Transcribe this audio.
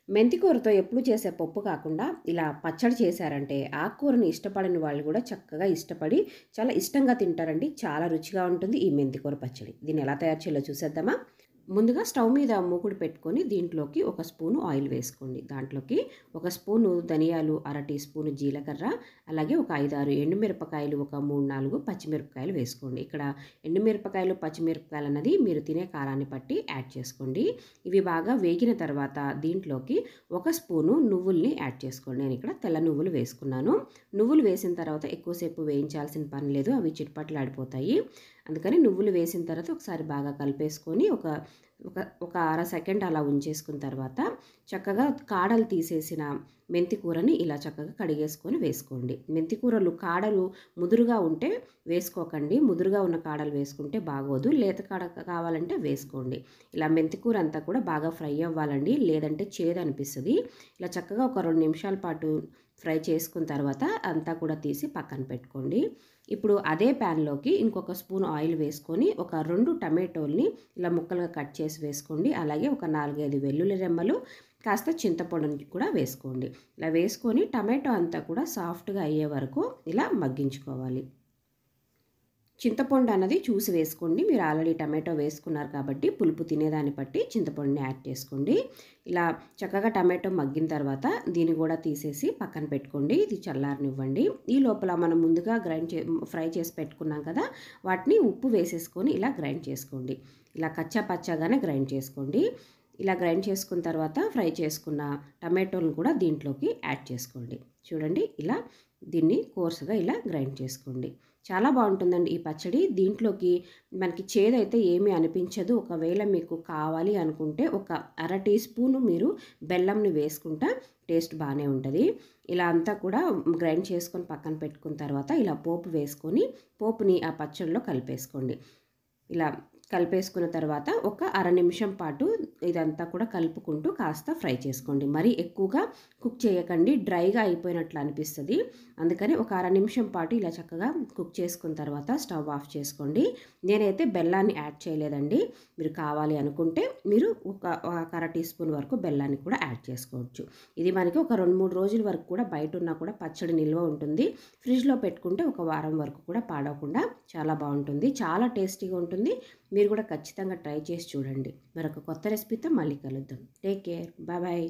మెంతి కూరతో ఎప్పుడు చేసే పప్పు కాకుండా ఇలా పచ్చడి చేశారంటే ఆకుకూరని ఇష్టపడని వాళ్ళు కూడా చక్కగా ఇష్టపడి చాలా ఇష్టంగా తింటారండి. చాలా రుచిగా ఉంటుంది ఈ మెంతి కూర పచ్చడి. దీన్ని ఎలా తయారు చేయాలో చూసేద్దామా? ముందుగా స్టవ్ మీద మూకుడు పెట్టుకొని దీంట్లోకి ఒక స్పూను ఆయిల్ వేసుకోండి. దాంట్లోకి ఒక స్పూను ధనియాలు, అర టీ స్పూను జీలకర్ర, అలాగే ఒక 5, 6 ఎండుమిరపకాయలు, ఒక 3, 4 పచ్చిమిరపకాయలు వేసుకోండి. ఇక్కడ ఎండుమిరపకాయలు, పచ్చిమిరపకాయలు అన్నది మీరు తినే కారాన్ని బట్టి యాడ్ చేసుకోండి. ఇవి బాగా వేగిన తర్వాత దీంట్లోకి ఒక స్పూను నువ్వుల్ని యాడ్ చేసుకోండి. నేను ఇక్కడ తెల్ల నువ్వులు వేసుకున్నాను. నువ్వులు వేసిన తర్వాత ఎక్కువసేపు వేయించాల్సిన పని లేదు, అవి చిట్పట్లాడిపోతాయి. అందుకని నువ్వులు వేసిన తర్వాత ఒకసారి బాగా కలిపేసుకొని ఒక ఒక ఒక అర సెకండ్ అలా ఉంచేసుకున్న తర్వాత చక్కగా కాడలు తీసేసిన మెంతి కూరని ఇలా చక్కగా కడిగేసుకొని వేసుకోండి. మెంతి కూరలు కాడలు ముదురుగా ఉంటే వేసుకోకండి. ముదురుగా ఉన్న కాడలు వేసుకుంటే బాగోదు. లేత కాడ కావాలంటే వేసుకోండి. ఇలా మెంతి కూర అంతా కూడా బాగా ఫ్రై అవ్వాలండి, లేదంటే చేదు అనిపిస్తుంది. ఇలా చక్కగా ఒక 2 నిమిషాల పాటు ఫ్రై చేసుకున్న తర్వాత అంతా కూడా తీసి పక్కన పెట్టుకోండి. ఇప్పుడు అదే ప్యాన్లోకి ఇంకొక స్పూన్ ఆయిల్ వేసుకొని ఒక 2 టమాటోల్ని ఇలా ముక్కలుగా కట్ చేసి వేసుకోండి. అలాగే ఒక 4, 5 వెల్లుల్లి రెమ్మలు, కాస్త చింతపండుని కూడా వేసుకోండి. ఇలా వేసుకొని టమాటో అంతా కూడా సాఫ్ట్గా అయ్యే వరకు ఇలా మగ్గించుకోవాలి. చింతపండు అన్నది చూసి వేసుకోండి. మీరు ఆల్రెడీ టమాటో వేసుకున్నారు కాబట్టి పులుపు తినేదాన్ని బట్టి చింతపండుని యాడ్ చేసుకోండి. ఇలా చక్కగా టమాటో మగ్గిన తర్వాత దీన్ని కూడా తీసేసి పక్కన పెట్టుకోండి. ఇది చల్లారనివ్వండి. ఈ లోపల మనం ముందుగా ఫ్రై చేసి పెట్టుకున్నాం కదా, వాటిని ఉప్పు వేసేసుకొని ఇలా గ్రైండ్ చేసుకోండి. ఇలా కచ్చా పచ్చాగానే గ్రైండ్ చేసుకోండి. ఇలా గ్రైండ్ చేసుకున్న తర్వాత ఫ్రై చేసుకున్న టమాటోలను కూడా దీంట్లోకి యాడ్ చేసుకోండి. చూడండి, ఇలా దీన్ని కోర్సుగా ఇలా గ్రైండ్ చేసుకోండి. చాలా బాగుంటుందండి ఈ పచ్చడి. దీంట్లోకి మనకి చేదైతే ఏమీ అనిపించదు. ఒకవేళ మీకు కావాలి అనుకుంటే ఒక అర టీ స్పూను మీరు బెల్లంని వేసుకుంటా టేస్ట్ బాగానే ఉంటుంది. ఇలా అంతా కూడా గ్రైండ్ చేసుకొని పక్కన పెట్టుకున్న తర్వాత ఇలా పోపు వేసుకొని పోపుని ఆ పచ్చడిలో కలిపేసుకోండి. ఇలా కలిపేసుకున్న తర్వాత ఒక అర నిమిషం పాటు ఇదంతా కూడా కలుపుకుంటూ కాస్త ఫ్రై చేసుకోండి. మరీ ఎక్కువగా కుక్ చేయకండి, డ్రైగా అయిపోయినట్లు అనిపిస్తుంది. అందుకని ఒక అర నిమిషం పాటు ఇలా చక్కగా కుక్ చేసుకున్న తర్వాత స్టవ్ ఆఫ్ చేసుకోండి. నేనైతే బెల్లాన్ని యాడ్ చేయలేదండి. మీరు కావాలి అనుకుంటే మీరు ఒక అర టీ స్పూన్ వరకు బెల్లాన్ని కూడా యాడ్ చేసుకోవచ్చు. ఇది మనకి ఒక 2-3 రోజుల వరకు కూడా బయట ఉన్నా కూడా పచ్చడి నిల్వ ఉంటుంది. ఫ్రిడ్జ్లో పెట్టుకుంటే ఒక వారం వరకు కూడా పాడవకుండా చాలా బాగుంటుంది. చాలా టేస్టీగా ఉంటుంది. మీరు కూడా ఖచ్చితంగా ట్రై చేసి చూడండి. మరొక కొత్త రెసిపీతో మళ్ళీ కలుద్దాం. Take care. Bye bye.